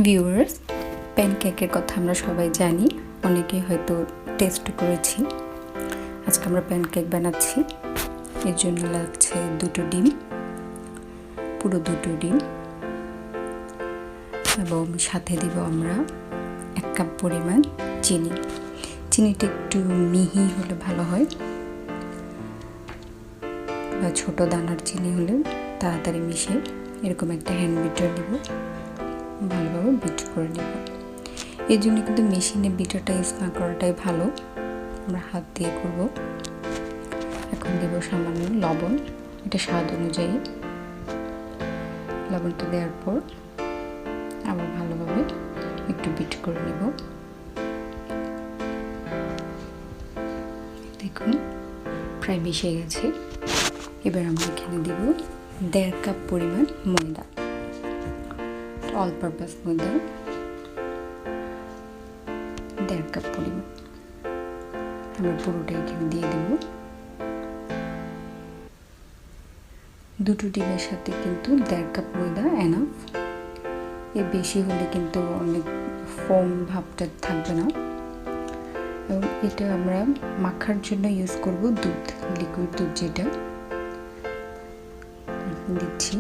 Viewers, প্যানকেকের কথা আমরা সবাই জানি, অনেকেই হয়তো টেস্ট করেছি। আজকে আমরা প্যানকেক বানাচ্ছি। এর জন্য লাগছে 2টো ডিম, পুরো 2টো ডিম, এবং সাথে দিব আমরা 1 কাপ পরিমাণ চিনি। চিনিটা একটু মিহি হলে ভালো হয়, বা ছোট দানার চিনি হলে তাড়াতাড়ি মিশে। এরকম একটা হ্যান্ড বিটার দিব, ভালোভাবে বিট করে নেব। এর জন্য কিন্তু মেশিনে বিটারটা ইউজ না করাটাই ভালো, আমরা হাত দিয়ে করব। এখন দেব সামান্য লবণ, এটা স্বাদ অনুযায়ী। লবণটা দেওয়ার পর আবার ভালোভাবে একটু বিট করে নেব। দেখুন প্রায় মিশে গেছে। এবার আমরা এখানে দেব 1.5 কাপ পরিমাণ ময়দা, অল পারপাস ময়দা 1.5 কাপ পরিমাণ। আমরা পুরোটা এখানে দিয়ে দেব। 2টো ডিমের সাথে কিন্তু 1.5 কাপ ময়দা এনাফ। এর বেশি হলে কিন্তু অনেক ফোম ভাবটা থাকবে না। এবং এটা আমরা মাখার জন্য ইউজ করব দুধ, লিকুইড দুধ যেটা। দিচ্ছি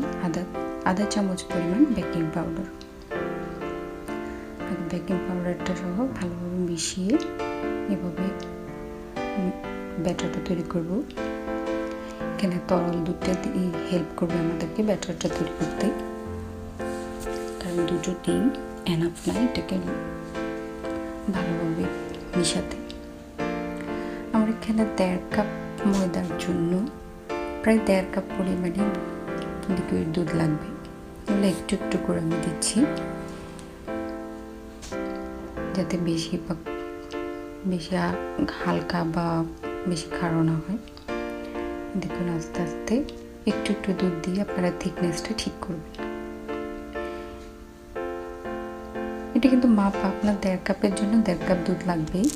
আধা চামচ পরিমাণ বেকিং পাউডার। বেকিং পাউডারটা সহ ভালোভাবে মিশিয়ে এভাবে ব্যাটারটা তৈরি করব। এখানে তরল দুধটা হেল্প করবে আমাদেরকে ব্যাটারটা তৈরি করতে, কারণ 2টো ডিম এনাফ না এটাকে ভালোভাবে মিশাতে। আমরা এখানে 1.5 কাপ ময়দার জন্য প্রায় 1.5 কাপ পরিমাণে লিকুইড দুধ লাগবে। এগুলো একটু একটু করে আমি দিচ্ছি, যাতে বেশি হালকা বা বেশি গাঢ় না হয়। দেখুন আস্তে আস্তে একটু একটু দুধ দিয়ে আপনারা থিকনেসটা ঠিক করবেন। এটা কিন্তু মাপ আপনার 1.5 কাপের জন্য 1.5 কাপ দুধ লাগবেই।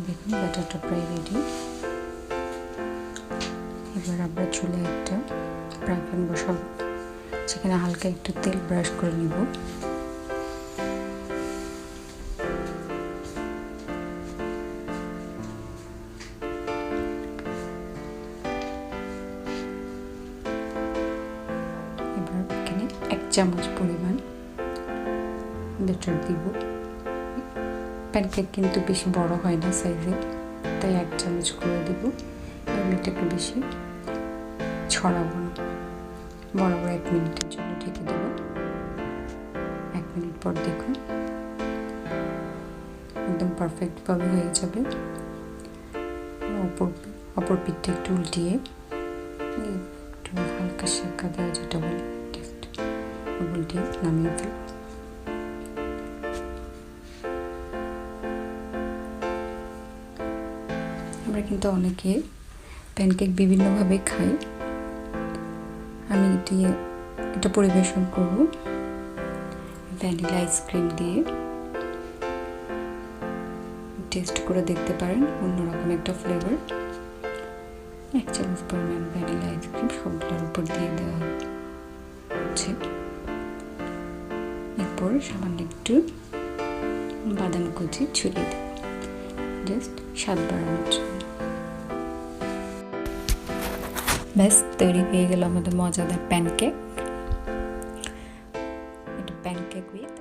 দেখুন ব্যাটারটা প্রায় রেডি। এবার আমরা চুলে একটা ফ্রাই প্যান বসাবো, সেখানে হালকা একটু তেল ব্রাশ করে নিব। এবার এখানে 1 চামচ পরিমাণ ব্যাটার দিব। প্যানকেক কিন্তু বেশি বড় হয় না সাইজে, তাই 1 চামচ করে দেব। এবং এটাকে বেশি ছড়াবো না, বরাবর 1 মিনিটের জন্য ঢেকে দেব। 1 মিনিট পর দেখুন একদম পারফেক্টভাবে হয়ে যাবে। অপর পিঠটা একটু উল্টিয়ে একটু হালকা সেঁকা দেওয়া, যেটা বলি টেস্ট, উল্টিয়ে নামিয়ে দেব। আমরা কিন্তু অনেকে প্যানকেক বিভিন্নভাবে খাই। আমি এটা পরিবেশন করব ভ্যানিলা আইসক্রিম দিয়ে। টেস্ট করে দেখতে পারেন, অন্যরকম একটা ফ্লেভার। 1 চামচ পরিমাণ ভ্যানিলা আইসক্রিম সবগুলোর উপর দিয়ে দেওয়া হচ্ছে। এরপর সামান্য একটু বাদাম কুচি ছড়িয়ে দেব, জাস্ট স্বাদ বাড়ানোর জন্য। ব্যাস তৈরি হয়ে গেল আমাদের মজাদার প্যানকেক। এটা প্যানকেক উইথ